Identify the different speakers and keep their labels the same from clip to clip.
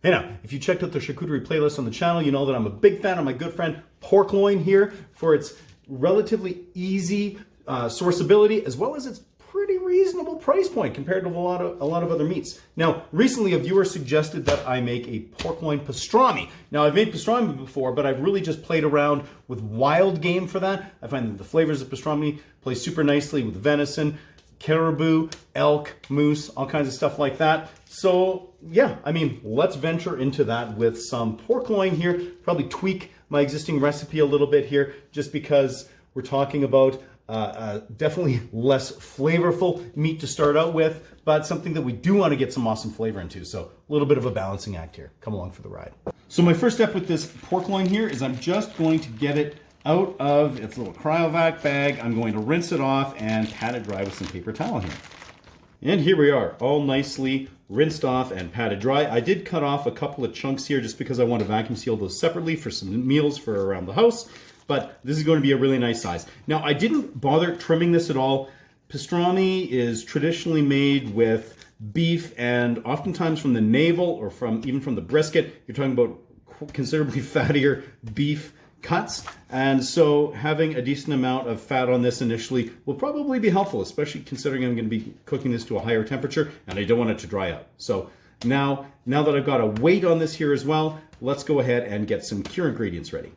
Speaker 1: Hey now, if you checked out the charcuterie playlist on the channel, you know that I'm a big fan of my good friend pork loin here for its relatively easy sourceability as well as its pretty reasonable price point compared to a lot of other meats. Now, recently a viewer suggested that I make a pork loin pastrami. Now, I've made pastrami before, but I've really just played around with wild game for that. I find that the flavors of pastrami play super nicely with venison, caribou, elk, moose, all kinds of stuff like that. So yeah, I mean, let's venture into that with some pork loin here. Probably tweak my existing recipe a little bit here just because we're talking about definitely less flavorful meat to start out with, but something that we do want to get some awesome flavor into. So a little bit of a balancing act here. Come along for the ride. So my first step with this pork loin here is I'm just going to get it out of its little cryovac bag. I'm going to rinse it off and pat it dry with some paper towel here. And here we are, all nicely rinsed off and patted dry. I did cut off a couple of chunks here just because I want to vacuum seal those separately for some meals for around the house, but this is going to be a really nice size. Now, I didn't bother trimming this at all. Pastrami is traditionally made with beef and oftentimes from the navel or even from the brisket. You're talking about considerably fattier beef cuts, and so having a decent amount of fat on this initially will probably be helpful, especially considering I'm going to be cooking this to a higher temperature and I don't want it to dry out. So now that I've got a weight on this here as well, let's go ahead and get some cure ingredients ready.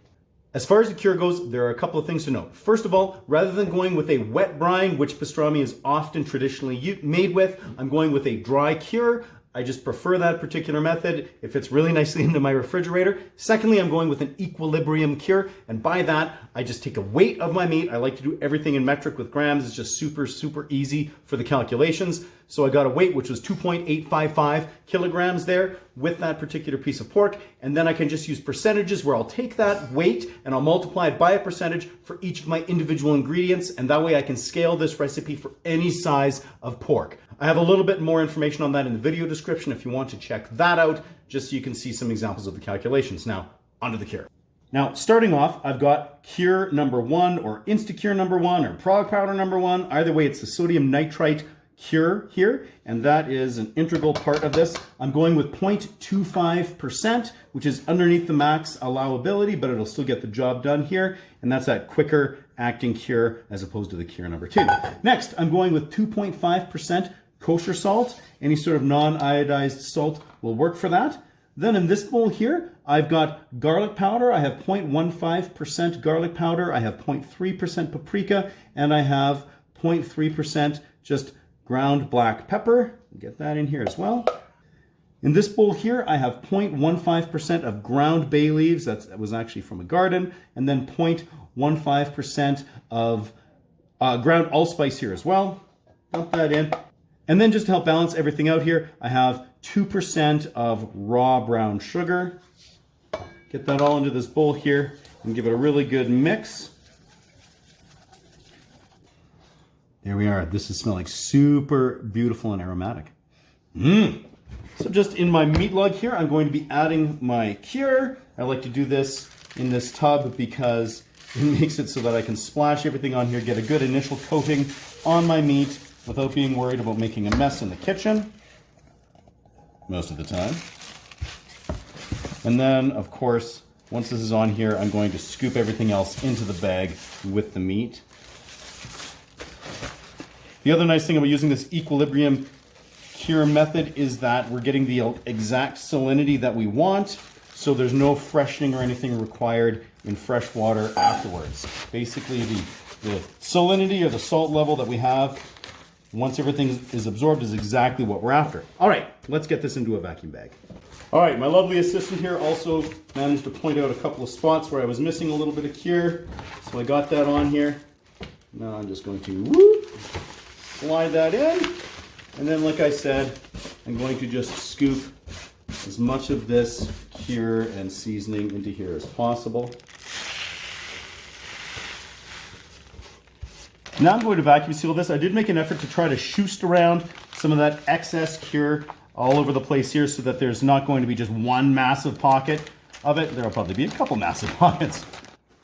Speaker 1: As far as the cure goes, there are a couple of things to note. First of all, rather than going with a wet brine, which pastrami is often traditionally made with, I'm going with a dry cure. I just prefer that particular method. It fits really nicely into my refrigerator. Secondly, I'm going with an equilibrium cure, and by that, I just take a weight of my meat. I like to do everything in metric with grams. It's just super, super easy for the calculations. So I got a weight which was 2.855 kilograms there with that particular piece of pork, and then I can just use percentages where I'll take that weight and I'll multiply it by a percentage for each of my individual ingredients, and that way I can scale this recipe for any size of pork. I have a little bit more information on that in the video description if you want to check that out, just so you can see some examples of the calculations. Now, onto the cure. Now, starting off, I've got cure number 1 or Instacure number 1 or Prague powder number 1. Either way, it's the sodium nitrite cure here, and that is an integral part of this. I'm going with 0.25%, which is underneath the max allowability, but it'll still get the job done here, and that's that quicker acting cure as opposed to the cure number 2. Next, I'm going with 2.5% kosher salt. Any sort of non-iodized salt will work for that. Then in this bowl here, I've got garlic powder. I have 0.15% garlic powder. I have 0.3% paprika, and I have 0.3% just ground black pepper. Get that in here as well. In this bowl here, I have 0.15% of ground bay leaves. That was actually from a garden. And then 0.15% of ground allspice here as well. Dump that in. And then just to help balance everything out here, I have 2% of raw brown sugar. Get that all into this bowl here and give it a really good mix. There we are. This is smelling super beautiful and aromatic. So just in my meat log here, I'm going to be adding my cure. I like to do this in this tub because it makes it so that I can splash everything on here, get a good initial coating on my meat without being worried about making a mess in the kitchen, most of the time. And then, of course, once this is on here, I'm going to scoop everything else into the bag with the meat. The other nice thing about using this equilibrium cure method is that we're getting the exact salinity that we want, so there's no freshening or anything required in fresh water afterwards. Basically, the salinity or the salt level that we have once everything is absorbed is exactly what we're after. All right, let's get this into a vacuum bag. All right, my lovely assistant here also managed to point out a couple of spots where I was missing a little bit of cure, so I got that on here. Now I'm just going to slide that in, and then like I said, I'm going to just scoop as much of this cure and seasoning into here as possible. Now I'm going to vacuum seal this. I did make an effort to try to shoost around some of that excess cure all over the place here so that there's not going to be just one massive pocket of it. There'll probably be a couple massive pockets.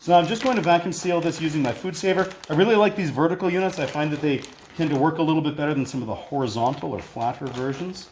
Speaker 1: So now I'm just going to vacuum seal this using my food saver. I really like these vertical units. I find that they tend to work a little bit better than some of the horizontal or flatter versions.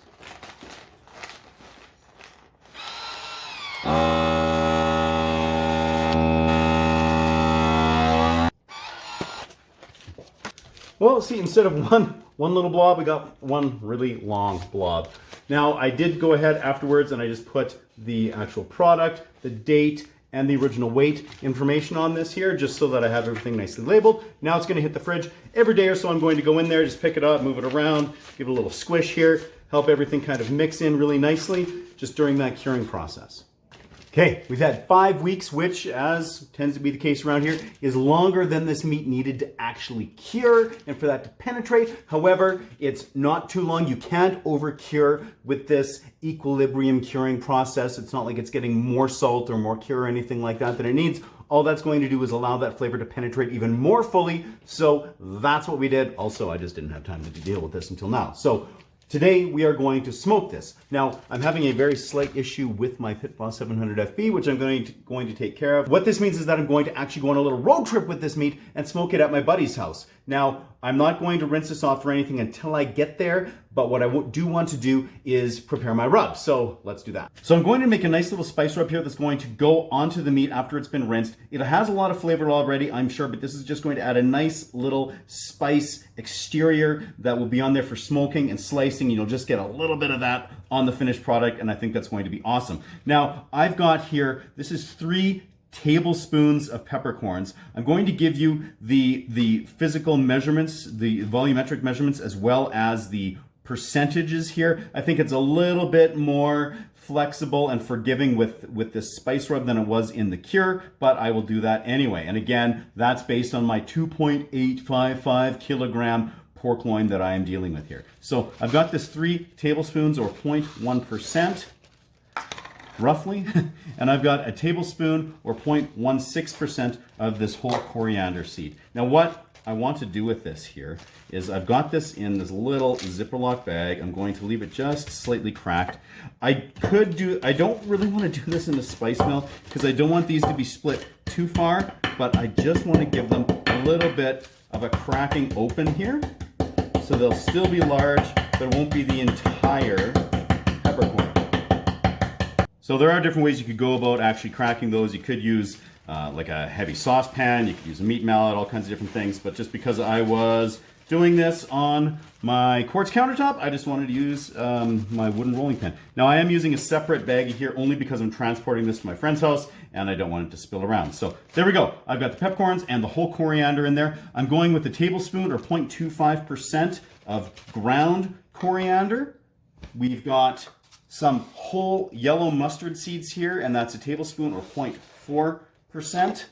Speaker 1: Well, see, instead of one little blob, we got one really long blob. Now, I did go ahead afterwards and I just put the actual product, the date, and the original weight information on this here, just so that I have everything nicely labeled. Now it's gonna hit the fridge. Every day or so I'm going to go in there, just pick it up, move it around, give it a little squish here, help everything kind of mix in really nicely, just during that curing process. Okay, we've had 5 weeks, which, as tends to be the case around here, is longer than this meat needed to actually cure and for that to penetrate. However, it's not too long. You can't over-cure with this equilibrium curing process. It's not like it's getting more salt or more cure or anything like that than it needs. All that's going to do is allow that flavor to penetrate even more fully. So that's what we did. Also, I just didn't have time to deal with this until now. So today we are going to smoke this. Now, I'm having a very slight issue with my Pit Boss 700 FB, which I'm going to take care of. What this means is that I'm going to actually go on a little road trip with this meat and smoke it at my buddy's house. Now, I'm not going to rinse this off or anything until I get there, but what I do want to do is prepare my rub. So let's do that. So I'm going to make a nice little spice rub here that's going to go onto the meat after it's been rinsed. It has a lot of flavor already, I'm sure, but this is just going to add a nice little spice exterior that will be on there for smoking and slicing. You'll just get a little bit of that on the finished product, and I think that's going to be awesome. Now, I've got here, this is 3 tablespoons of peppercorns. I'm going to give you the physical measurements, the volumetric measurements, as well as the percentages here. I think it's a little bit more flexible and forgiving with this spice rub than it was in the cure, but I will do that anyway. And again, that's based on my 2.855 kilogram pork loin that I am dealing with here. So I've got this 3 tablespoons or 0.1%. Roughly, and I've got a tablespoon or 0.16% of this whole coriander seed. Now what I want to do with this here is I've got this in this little Ziploc bag. I'm going to leave it just slightly cracked. I don't really want to do this in the spice mill because I don't want these to be split too far, but I just want to give them a little bit of a cracking open here. So they'll still be large, but it won't be the entire peppercorn. So there are different ways you could go about actually cracking those. You could use like a heavy saucepan, you could use a meat mallet, all kinds of different things. But just because I was doing this on my quartz countertop, I just wanted to use my wooden rolling pin. Now I am using a separate baggie here only because I'm transporting this to my friend's house and I don't want it to spill around. So there we go. I've got the peppercorns and the whole coriander in there. I'm going with a tablespoon or 0.25% of ground coriander. We've got some whole yellow mustard seeds here, and that's a tablespoon or 0.4%.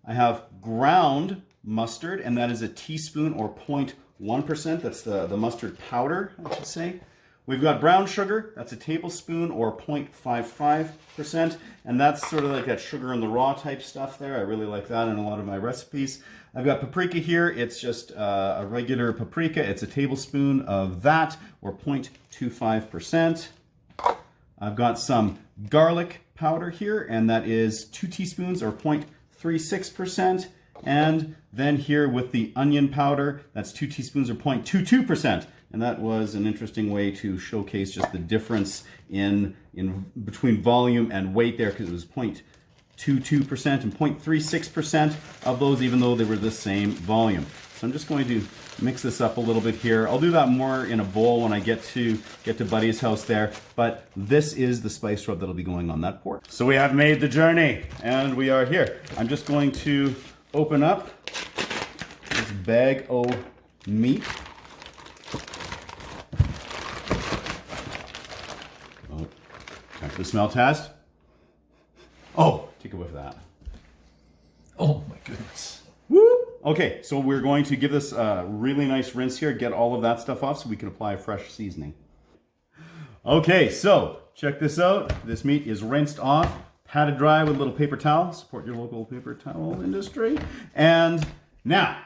Speaker 1: I have ground mustard, and that is a teaspoon or 0.1%. That's the mustard powder, I should say. We've got brown sugar, that's a tablespoon or 0.55%, and that's sort of like that sugar in the raw type stuff there. I really like that in a lot of my recipes. I've got paprika here. It's just a regular paprika. It's a tablespoon of that or 0.25%. I've got some garlic powder here, and that is 2 teaspoons or 0.36%. And then here with the onion powder, that's 2 teaspoons or 0.22%. And that was an interesting way to showcase just the difference in between volume and weight there, because it was 0.22% and 0.36% of those, even though they were the same volume. So I'm just going to mix this up a little bit here. I'll do that more in a bowl when I get to Buddy's house there, but this is the spice rub that'll be going on that pork. So we have made the journey and we are here. I'm just going to open up this bag of meat. Oh, time for the smell test. Oh, take a whiff of that.
Speaker 2: Oh my goodness.
Speaker 1: Woo! Okay, so we're going to give this a really nice rinse here, get all of that stuff off so we can apply fresh seasoning. Okay, so check this out. This meat is rinsed off, patted dry with a little paper towel. Support your local paper towel industry. And now,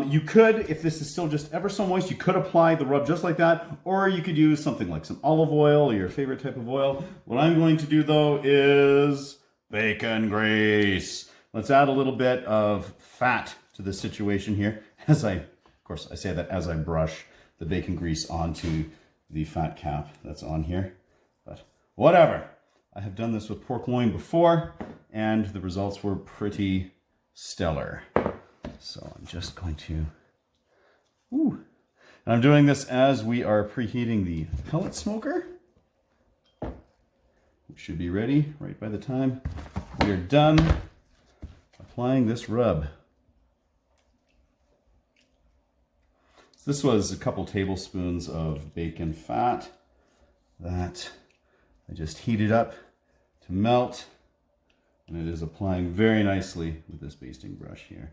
Speaker 1: you could, if this is still just ever so moist, you could apply the rub just like that, or you could use something like some olive oil or your favorite type of oil. What I'm going to do though is bacon grease. Let's add a little bit of fat to this situation here. Of course, I say that as I brush the bacon grease onto the fat cap that's on here, but whatever. I have done this with pork loin before, and the results were pretty stellar. So I'm just going to, and I'm doing this as we are preheating the pellet smoker, which should be ready right by the time we are done applying this rub. So this was a couple tablespoons of bacon fat that I just heated up to melt, and it is applying very nicely with this basting brush here.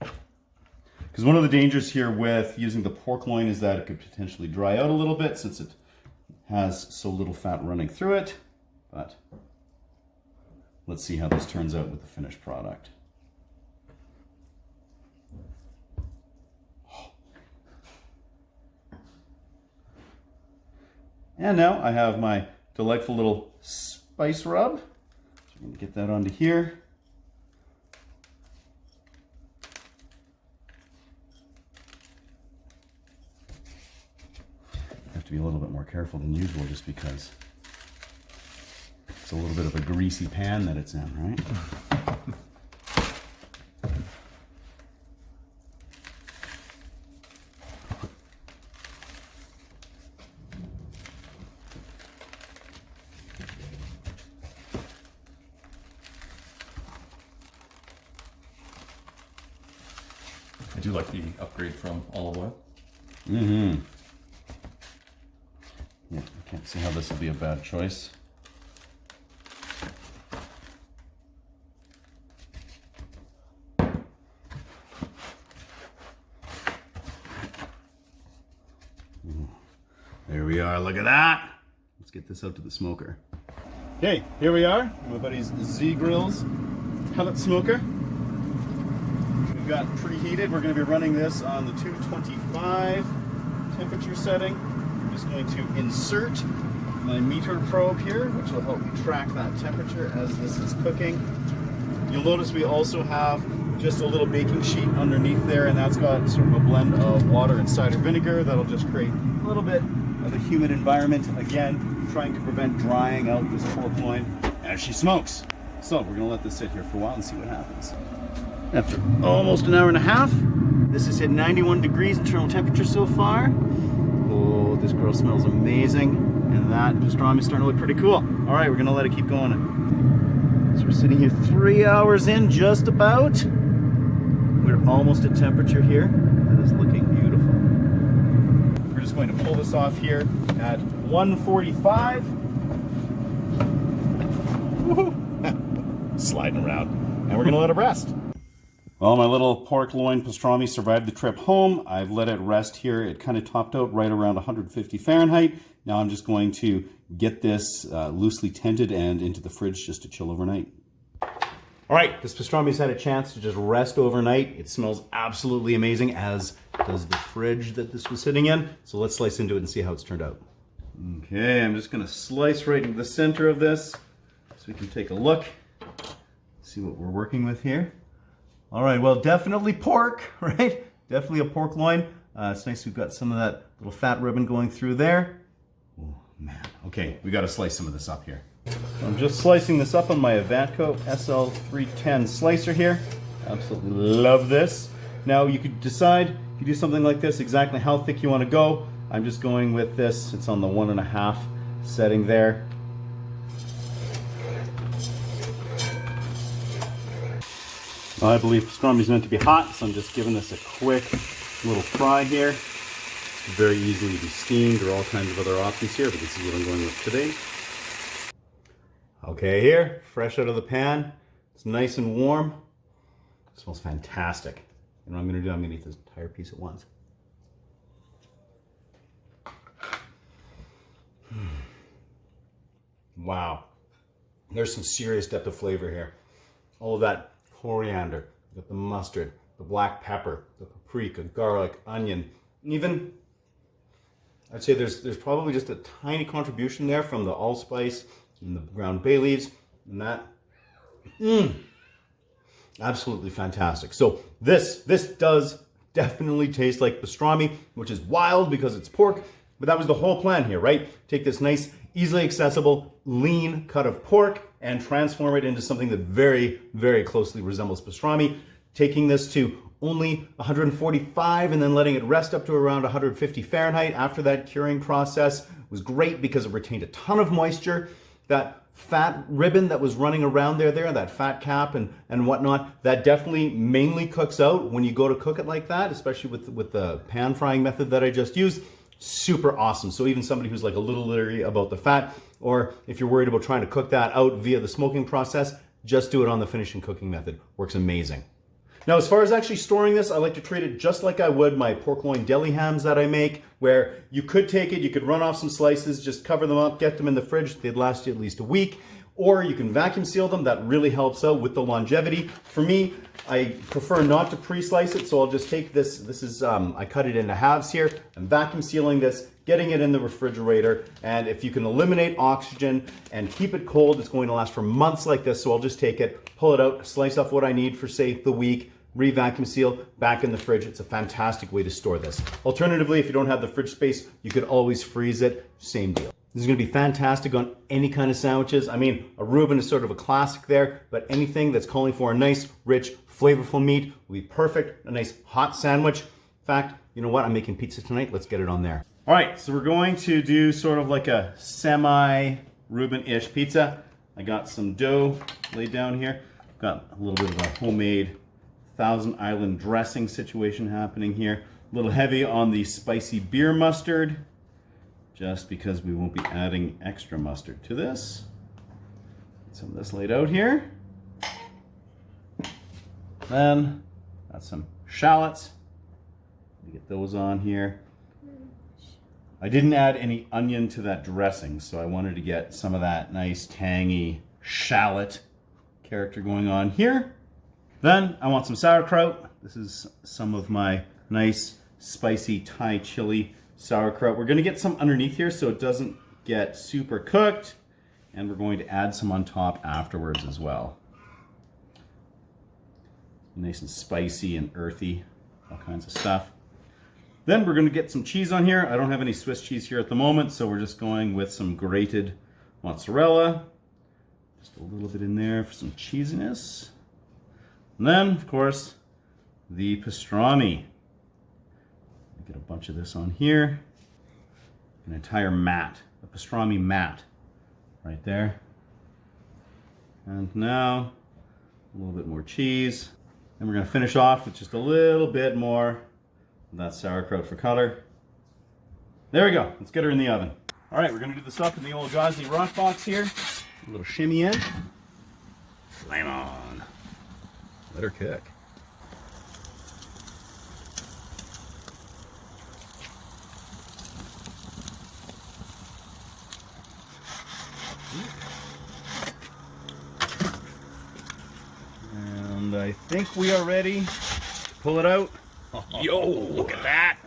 Speaker 1: Because one of the dangers here with using the pork loin is that it could potentially dry out a little bit since it has so little fat running through it. But let's see how this turns out with the finished product. And now I have my delightful little spice rub. So I'm going to get that onto here. I have to be a little bit more careful than usual just because it's a little bit of a greasy pan that it's in, right?
Speaker 2: I do like the upgrade from olive oil.
Speaker 1: Mm-hmm. Yeah, I can't see how this will be a bad choice. There we are, look at that. Let's get this out to the smoker. Okay, here we are, my buddy's Z-Grill's pellet smoker. We've got preheated. We're going to be running this on the 225 temperature setting. I'm just going to insert my meter probe here, which will help me track that temperature as this is cooking. You'll notice we also have just a little baking sheet underneath there, and that's got sort of a blend of water and cider vinegar that'll just create a little bit of a humid environment, again trying to prevent drying out this pork loin as she smokes. So we're going to let this sit here for a while and see what happens. After almost an hour and a half, this has hit 91 degrees internal temperature so far. Oh, this girl smells amazing, and that pastrami is starting to look pretty cool. All right, we're going to let it keep going. So we're sitting here 3 hours in, just about. We're almost at temperature here. That is looking beautiful. We're just going to pull this off here at 145. Woohoo! Sliding around. And we're going to let it rest. Well, my little pork loin pastrami survived the trip home. I've let it rest here. It kind of topped out right around 150 Fahrenheit. Now I'm just going to get this loosely tented and into the fridge just to chill overnight. All right, this pastrami's had a chance to just rest overnight. It smells absolutely amazing, as does the fridge that this was sitting in. So let's slice into it and see how it's turned out. Okay, I'm just gonna slice right into the center of this so we can take a look, see what we're working with here. All right, well, definitely pork, right? Definitely a pork loin. It's nice we've got some of that little fat ribbon going through there. Oh, man. Okay, we got to slice some of this up here. I'm just slicing this up on my Avantco SL310 slicer here. Absolutely love this. Now, you could decide, if you do something like this, exactly how thick you want to go. I'm just going with this. It's on the 1.5 setting there. I believe pastrami is meant to be hot, so I'm just giving this a quick little fry here. It's very easily be steamed or all kinds of other options here, but this is what I'm going with today. Okay, here, fresh out of the pan. It's nice and warm. It smells fantastic. And what I'm going to do, I'm going to eat this entire piece at once. Wow. There's some serious depth of flavor here. All of that coriander, the mustard, the black pepper, the paprika, garlic, onion, and even, I'd say there's probably just a tiny contribution there from the allspice and the ground bay leaves, and that, absolutely fantastic. So this does definitely taste like pastrami, which is wild because it's pork, but that was the whole plan here, right? Take this nice easily accessible, lean cut of pork and transform it into something that very, very closely resembles pastrami. Taking this to only 145 and then letting it rest up to around 150 Fahrenheit after that curing process was great because it retained a ton of moisture. That fat ribbon that was running around there, that fat cap and whatnot, that definitely mainly cooks out when you go to cook it like that, especially with the pan frying method that I just used. Super awesome. So even somebody who's like a little leery about the fat, or if you're worried about trying to cook that out via the smoking process, just do it on the finishing cooking method. Works amazing. Now, as far as actually storing this, I like to treat it just like I would my pork loin deli hams that I make, where you could take it, you could run off some slices, just cover them up, get them in the fridge. They'd last you at least a week. Or you can vacuum seal them. That really helps out with the longevity. For me, I prefer not to pre-slice it, so I'll just take this. This is, I cut it into halves here. I'm vacuum sealing this, getting it in the refrigerator. And if you can eliminate oxygen and keep it cold, it's going to last for months like this. So I'll just take it, pull it out, slice off what I need for, say, the week, re-vacuum seal, back in the fridge. It's a fantastic way to store this. Alternatively, if you don't have the fridge space, you could always freeze it. Same deal. This is going to be fantastic on any kind of sandwiches. I mean, a Reuben is sort of a classic there, but anything that's calling for a nice, rich, flavorful meat will be perfect. A nice hot sandwich. In fact, you know what? I'm making pizza tonight. Let's get it on there. All right, so we're going to do sort of like a semi-Reuben-ish pizza. I got some dough laid down here. Got a little bit of a homemade Thousand Island dressing situation happening here. A little heavy on the spicy beer mustard, just because we won't be adding extra mustard to this. Get some of this laid out here. Then got some shallots. Get those on here. I didn't add any onion to that dressing, so I wanted to get some of that nice tangy shallot character going on here. Then I want some sauerkraut. This is some of my nice spicy Thai chili sauerkraut. We're going to get some underneath here so it doesn't get super cooked, and we're going to add some on top afterwards as well. Nice and spicy and earthy, all kinds of stuff. Then we're going to get some cheese on here. I don't have any Swiss cheese here at the moment, so we're just going with some grated mozzarella. Just a little bit in there for some cheesiness. And then, of course, the pastrami. Get a bunch of this on here. An entire mat, a pastrami mat, right there. And now, a little bit more cheese. And we're going to finish off with just a little bit more of that sauerkraut for color. There we go. Let's get her in the oven. All right, we're going to do this up in the old Gauzy rock box here. A little shimmy in. Flame on. Let her cook. And I think we are ready to pull it out. Yo, look at that.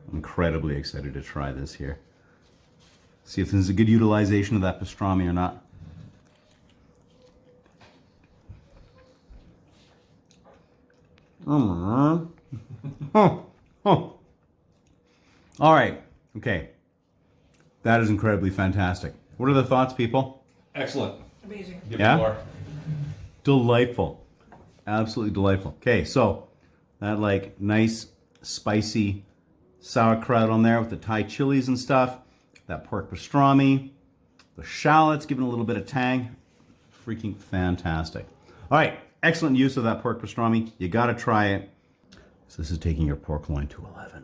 Speaker 1: I'm incredibly excited to try this here. See if this is a good utilization of that pastrami or not. All right. Okay. That is incredibly fantastic. What are the thoughts, people?
Speaker 2: Excellent.
Speaker 3: Amazing.
Speaker 2: Give
Speaker 1: Yeah?
Speaker 2: me more.
Speaker 1: Delightful. Absolutely delightful. Okay, so that like nice spicy sauerkraut on there with the Thai chilies and stuff. That pork pastrami. The shallots giving a little bit of tang. Freaking fantastic. All right. Excellent use of that pork pastrami. You got to try it. So this is taking your pork loin to 11.